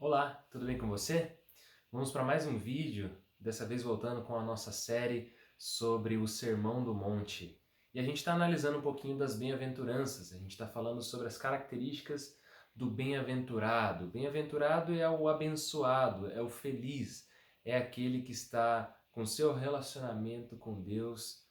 Olá, tudo bem com você? Vamos para mais um vídeo, dessa vez voltando com a nossa série sobre o Sermão do Monte. E a gente está analisando um pouquinho das bem-aventuranças, a gente está falando sobre as características do bem-aventurado. Bem-aventurado é o abençoado, é o feliz, é aquele que está com seu relacionamento com Deus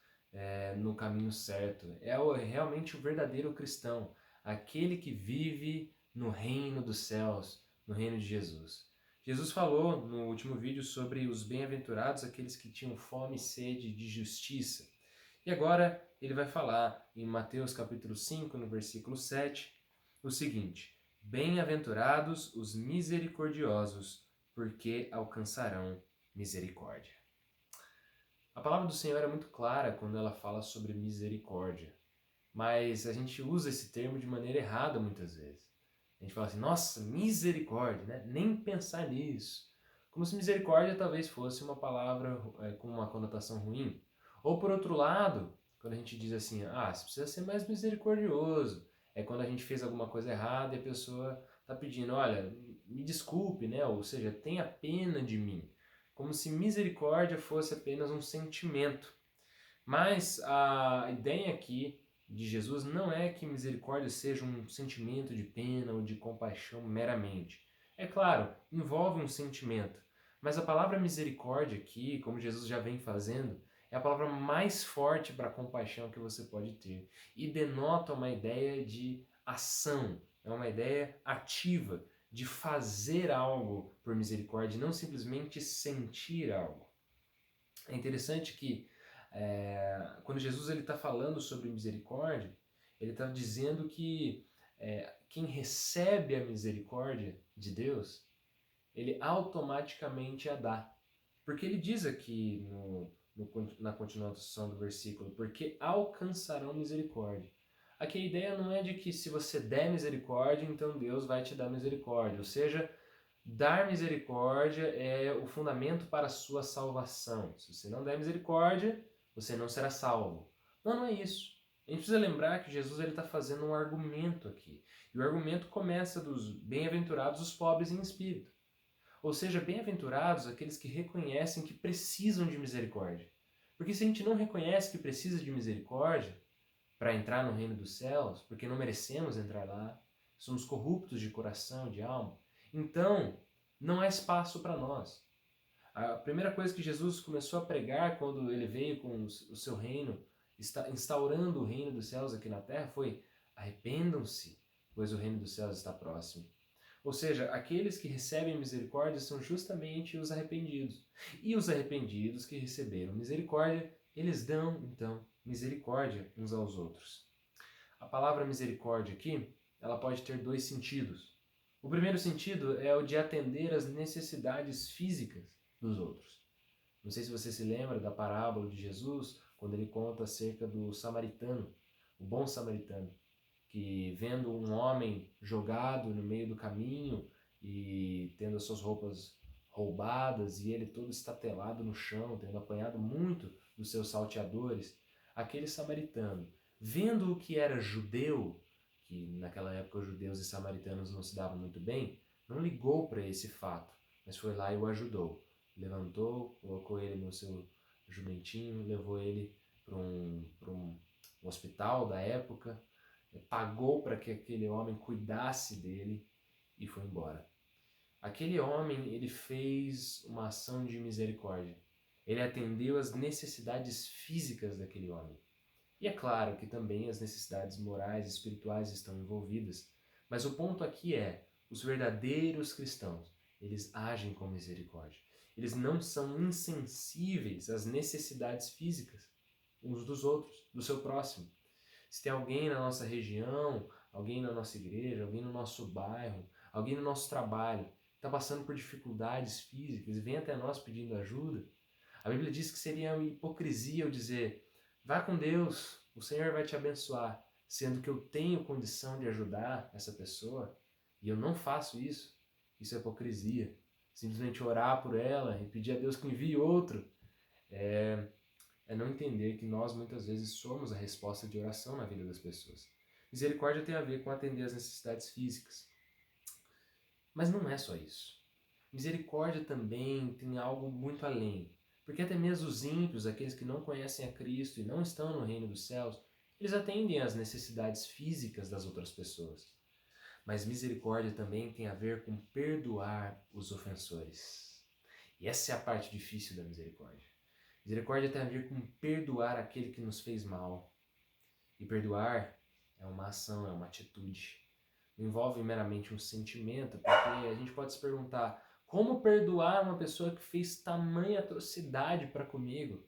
no caminho certo. Realmente o verdadeiro cristão, aquele que vive no reino dos céus, no reino de Jesus. Jesus falou no último vídeo sobre os bem-aventurados, aqueles que tinham fome e sede de justiça. E agora ele vai falar em Mateus capítulo 5, no versículo 7, o seguinte: Bem-aventurados os misericordiosos, porque alcançarão misericórdia. A palavra do Senhor é muito clara quando ela fala sobre misericórdia, mas a gente usa esse termo de maneira errada muitas vezes. A gente fala assim, nossa, misericórdia, né? Nem pensar nisso. Como se misericórdia talvez fosse uma palavra com uma conotação ruim. Ou por outro lado, quando a gente diz assim, você precisa ser mais misericordioso. É quando a gente fez alguma coisa errada e a pessoa está pedindo, olha, me desculpe, né? Ou seja, tenha pena de mim. Como se misericórdia fosse apenas um sentimento. Mas a ideia aqui de Jesus não é que misericórdia seja um sentimento de pena ou de compaixão meramente. É claro, envolve um sentimento, mas a palavra misericórdia aqui, como Jesus já vem fazendo, é a palavra mais forte para compaixão que você pode ter e denota uma ideia de ação, é uma ideia ativa de fazer algo por misericórdia, não simplesmente sentir algo. É interessante que quando Jesus está falando sobre misericórdia, ele está dizendo que quem recebe a misericórdia de Deus, ele automaticamente a dá. Porque ele diz aqui na continuação do versículo, porque alcançarão misericórdia. Aqui a ideia não é de que se você der misericórdia, então Deus vai te dar misericórdia. Ou seja, dar misericórdia é o fundamento para a sua salvação. Se você não der misericórdia, você não será salvo. Não, não é isso. A gente precisa lembrar que Jesus está fazendo um argumento aqui. E o argumento começa dos bem-aventurados os pobres em espírito. Ou seja, bem-aventurados aqueles que reconhecem que precisam de misericórdia. Porque se a gente não reconhece que precisa de misericórdia para entrar no reino dos céus, porque não merecemos entrar lá, somos corruptos de coração, de alma, então não há espaço para nós. A primeira coisa que Jesus começou a pregar quando ele veio com o seu reino, instaurando o reino dos céus aqui na terra, foi: arrependam-se, pois o reino dos céus está próximo. Ou seja, aqueles que recebem misericórdia são justamente os arrependidos. E os arrependidos que receberam misericórdia, eles dão, então, misericórdia uns aos outros. A palavra misericórdia aqui, ela pode ter dois sentidos. O primeiro sentido é o de atender às necessidades físicas dos outros. Não sei se você se lembra da parábola de Jesus, quando ele conta acerca do samaritano, o bom samaritano, que vendo um homem jogado no meio do caminho e tendo as suas roupas roubadas e ele todo estatelado no chão, tendo apanhado muito dos seus salteadores, aquele samaritano, vendo o que era judeu, que naquela época os judeus e samaritanos não se davam muito bem, não ligou para esse fato, mas foi lá e o ajudou. Levantou, colocou ele no seu jumentinho, levou ele para um hospital da época, pagou para que aquele homem cuidasse dele e foi embora. Aquele homem, ele fez uma ação de misericórdia. Ele atendeu às necessidades físicas daquele homem. E é claro que também as necessidades morais e espirituais estão envolvidas. Mas o ponto aqui é, os verdadeiros cristãos, eles agem com misericórdia. Eles não são insensíveis às necessidades físicas uns dos outros, do seu próximo. Se tem alguém na nossa região, alguém na nossa igreja, alguém no nosso bairro, alguém no nosso trabalho, que está passando por dificuldades físicas e vem até nós pedindo ajuda, a Bíblia diz que seria uma hipocrisia eu dizer: vá com Deus, o Senhor vai te abençoar, sendo que eu tenho condição de ajudar essa pessoa e eu não faço isso. Isso é hipocrisia. Simplesmente orar por ela e pedir a Deus que envie outro é não entender que nós muitas vezes somos a resposta de oração na vida das pessoas. Misericórdia tem a ver com atender às necessidades físicas. Mas não é só isso. Misericórdia também tem algo muito além. Porque até mesmo os ímpios, aqueles que não conhecem a Cristo e não estão no reino dos céus, eles atendem às necessidades físicas das outras pessoas. Mas misericórdia também tem a ver com perdoar os ofensores. E essa é a parte difícil da misericórdia. Misericórdia tem a ver com perdoar aquele que nos fez mal. E perdoar é uma ação, é uma atitude. Não envolve meramente um sentimento, porque a gente pode se perguntar: como perdoar uma pessoa que fez tamanha atrocidade para comigo?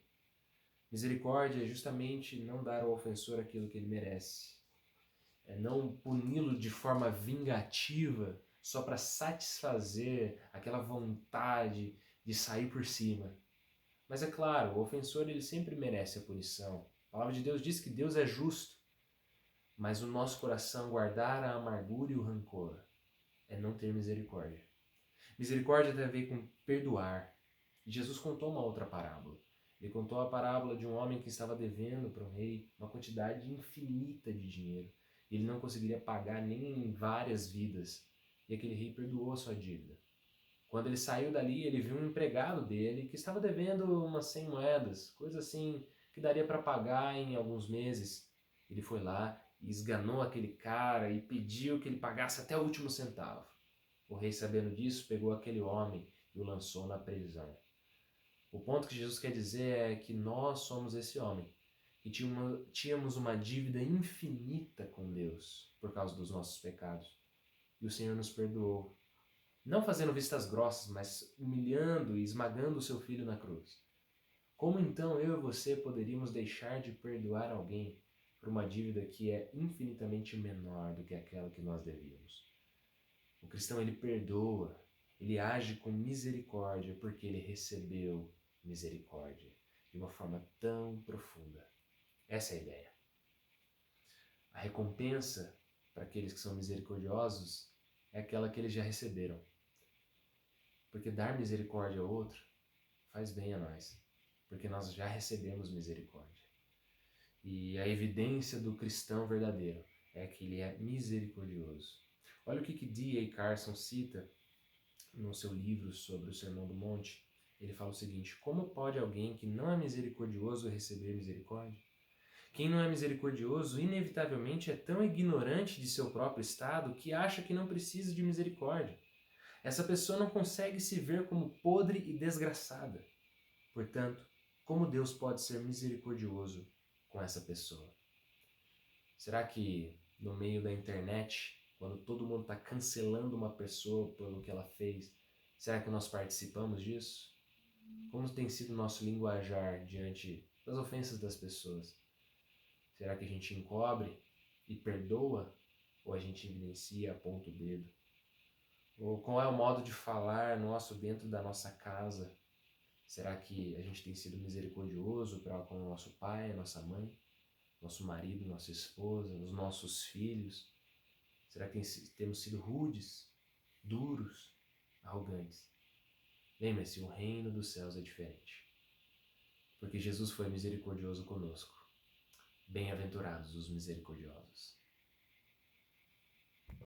Misericórdia é justamente não dar ao ofensor aquilo que ele merece. É não puni-lo de forma vingativa só para satisfazer aquela vontade de sair por cima. Mas é claro, o ofensor ele sempre merece a punição. A palavra de Deus diz que Deus é justo, mas o nosso coração guardar a amargura e o rancor é não ter misericórdia. Misericórdia tem a ver com perdoar. Jesus contou uma outra parábola. Ele contou a parábola de um homem que estava devendo para um rei uma quantidade infinita de dinheiro. E ele não conseguiria pagar nem em várias vidas. E aquele rei perdoou a sua dívida. Quando ele saiu dali, ele viu um empregado dele que estava devendo umas 100 moedas, coisa assim que daria para pagar em alguns meses. Ele foi lá e esganou aquele cara e pediu que ele pagasse até o último centavo. O rei, sabendo disso, pegou aquele homem e o lançou na prisão. O ponto que Jesus quer dizer é que nós somos esse homem, que tínhamos uma dívida infinita com Deus por causa dos nossos pecados. E o Senhor nos perdoou. Não fazendo vistas grossas, mas humilhando e esmagando o seu filho na cruz. Como então eu e você poderíamos deixar de perdoar alguém por uma dívida que é infinitamente menor do que aquela que nós devíamos? O cristão, ele perdoa, ele age com misericórdia porque ele recebeu misericórdia de uma forma tão profunda. Essa é a ideia. A recompensa para aqueles que são misericordiosos é aquela que eles já receberam. Porque dar misericórdia ao outro faz bem a nós, porque nós já recebemos misericórdia. E a evidência do cristão verdadeiro é que ele é misericordioso. Olha o que D.A. Carson cita no seu livro sobre o Sermão do Monte. Ele fala o seguinte: como pode alguém que não é misericordioso receber misericórdia? Quem não é misericordioso, inevitavelmente é tão ignorante de seu próprio estado que acha que não precisa de misericórdia. Essa pessoa não consegue se ver como podre e desgraçada. Portanto, como Deus pode ser misericordioso com essa pessoa? Será que no meio da internet, quando todo mundo está cancelando uma pessoa pelo que ela fez, será que nós participamos disso? Como tem sido o nosso linguajar diante das ofensas das pessoas? Será que a gente encobre e perdoa? Ou a gente evidencia, aponta o dedo? Ou qual é o modo de falar nosso dentro da nossa casa? Será que a gente tem sido misericordioso com o nosso pai, a nossa mãe, nosso marido, nossa esposa, os nossos filhos? Será que temos sido rudes, duros, arrogantes? Lembre-se, o reino dos céus é diferente. Porque Jesus foi misericordioso conosco. Bem-aventurados os misericordiosos.